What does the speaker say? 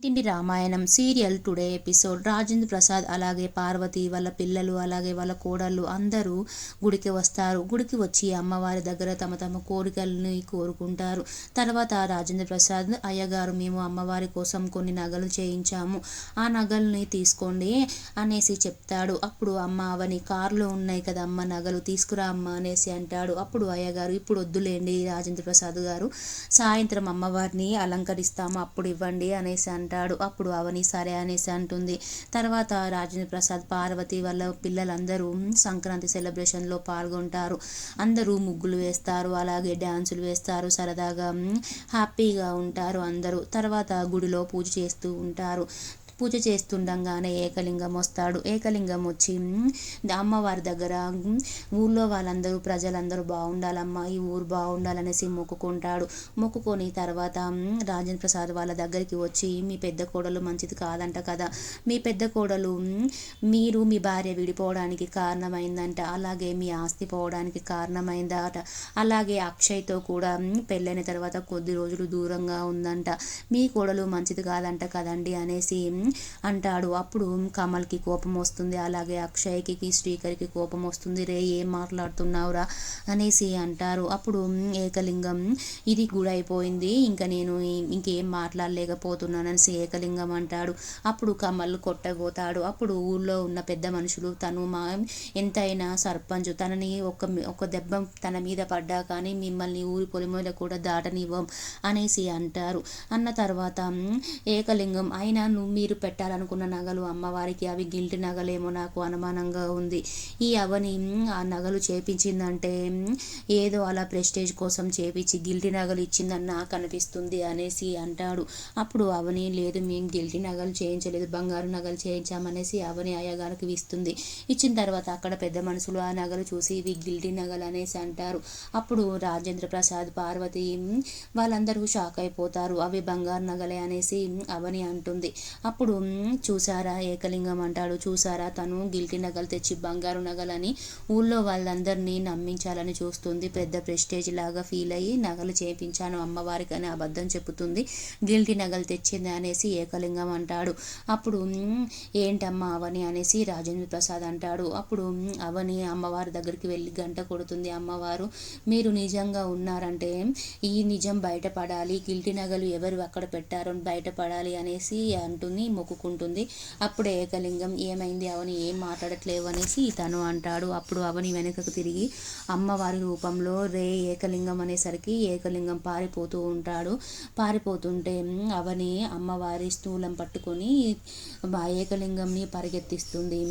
ఇంటింటి Ramayanam serial today episode. Rajendra Prasad అలాగే పార్వతి వాళ్ళ పిల్లలు అలాగే వాళ్ళ కోడళ్ళు అందరూ గుడికి వస్తారు. గుడికి వచ్చి అమ్మవారి దగ్గర తమ తమ కోరికల్ని కోరుకుంటారు. తర్వాత రాజేంద్ర ప్రసాద్ అయ్యగారు మేము అమ్మవారి కోసం కొన్ని నగలు చేయించాము, ఆ నగల్ని తీసుకోండి అనేసి చెప్తాడు. అప్పుడు అమ్మ అవని కారులో ఉన్నాయి కదా అమ్మ నగలు తీసుకురా అమ్మ అనేసి అంటాడు. అప్పుడు అయ్యగారు ఇప్పుడు వద్దులేండి రాజేంద్ర ప్రసాద్ గారు, సాయంత్రం అమ్మవారిని అలంకరిస్తాము అప్పుడు ఇవ్వండి అనేసి అంటాడు. అప్పుడు అవని సరే అనేసి అంటుంది. తర్వాత రాజేంద్ర ప్రసాద్ పార్వతి వాళ్ళ పిల్లలందరూ సంక్రాంతి సెలబ్రేషన్లో పాల్గొంటారు. అందరూ ముగ్గులు వేస్తారు, అలాగే డ్యాన్సులు వేస్తారు, సరదాగా హ్యాపీగా ఉంటారు అందరూ. తర్వాత గుడిలో పూజ చేస్తూ ఉంటారు. పూజ చేస్తుండగానే ఏకలింగం వస్తాడు. ఏకలింగం వచ్చి అమ్మవారి దగ్గర ఊళ్ళో వాళ్ళందరూ ప్రజలందరూ బాగుండాలమ్మా, ఈ ఊరు బాగుండాలనేసి మొక్కుకుంటాడు. మొక్కుకొని తర్వాత రాజేంద్ర ప్రసాద్ వాళ్ళ దగ్గరికి వచ్చి మీ పెద్ద కోడలు మంచిది కాదంట కదా, మీ పెద్ద కోడలు మీరు మీ భార్య విడిపోవడానికి కారణమైందంట, అలాగే మీ ఆస్తి పోవడానికి కారణమైందట, అలాగే అక్షయ్తో కూడా పెళ్ళైన తర్వాత కొద్ది రోజులు దూరంగా ఉందంట, మీ కోడలు మంచిది కాదంట కదండి అనేసి అంటాడు. అప్పుడు కమల్కి కోపం వస్తుంది, అలాగే అక్షయ్కి శ్రీకర్కి కోపం వస్తుంది. రే ఏం మాట్లాడుతున్నావురా అనేసి అంటారు. అప్పుడు ఏకలింగం ఇది గుడి అయిపోయింది, ఇంకా నేను ఇంకేం మాట్లాడలేకపోతున్నాను అనేసి ఏకలింగం అంటాడు. అప్పుడు కమల్ కొట్టబోతాడు. అప్పుడు ఊళ్ళో ఉన్న పెద్ద మనుషులు తను ఎంతైనా సర్పంచ్, తనని ఒక దెబ్బ తన మీద పడ్డా కానీ మిమ్మల్ని ఊరి పొలిమేర కూడా దాటనివ్వం అనేసి అంటారు. అన్న తర్వాత ఏకలింగం అయినా మీరు పెట్టాలనుకున్న నగలు అమ్మవారికి అవి గిల్టి నగలేమో నాకు అనుమానంగా ఉంది, ఈ అవని ఆ నగలు చేపించిందంటే ఏదో అలా ప్రెస్టేజ్ కోసం చేపించి గిల్టి నగలు ఇచ్చిందని నాకు అనిపిస్తుంది అనేసి అంటాడు. అప్పుడు అవని లేదు మేము గిల్టి నగలు చేయించలేదు, బంగారు నగలు చేయించామనేసి అవని అయ్యగారికి ఇస్తుంది. ఇచ్చిన తర్వాత అక్కడ పెద్ద మనుషులు ఆ నగలు చూసి ఇవి గిల్టి నగలు అనేసి అంటారు. అప్పుడు రాజేంద్ర ప్రసాద్ పార్వతి వాళ్ళందరూ షాక్ అయిపోతారు, అవి బంగారు నగలే అనేసి అవని అంటుంది. అప్పుడు చూసారా ఏకలింగం అంటాడు, చూసారా తను గిల్టి నగలు తెచ్చి బంగారు నగలని ఊళ్ళో వాళ్ళందరినీ నమ్మించాలని చూస్తుంది, పెద్ద ప్రెస్టేజ్ లాగా ఫీల్ అయ్యి నగలు చేయించాను అమ్మవారికి అని అబద్ధం చెప్పుతుంది, గిల్టి నగలు తెచ్చింది అనేసి ఏకలింగం అంటాడు. అప్పుడు ఏంటమ్మా అవని అనేసి రాజేంద్ర ప్రసాద్ అంటాడు. అప్పుడు అవని అమ్మవారి దగ్గరికి వెళ్ళి గంట కొడుతుంది. అమ్మవారు మీరు నిజంగా ఉన్నారంటే ఈ నిజం బయటపడాలి, గిల్టి నగలు ఎవరు అక్కడ పెట్టారో బయటపడాలి అనేసి అంటుంది, మొక్కుకుంటుంది. అప్పుడు ఏకలింగం ఏమైంది అవని ఏం మాట్లాడట్లేవు అనేసి తను అంటాడు. అప్పుడు అవని వెనుకకు తిరిగి అమ్మవారి రూపంలో రే ఏకలింగం అనేసరికి ఏకలింగం పారిపోతూ ఉంటాడు. పారిపోతుంటే అవని అమ్మవారి స్థూలం పట్టుకొని ఏకలింగంని పరిగెత్తిస్తుంది.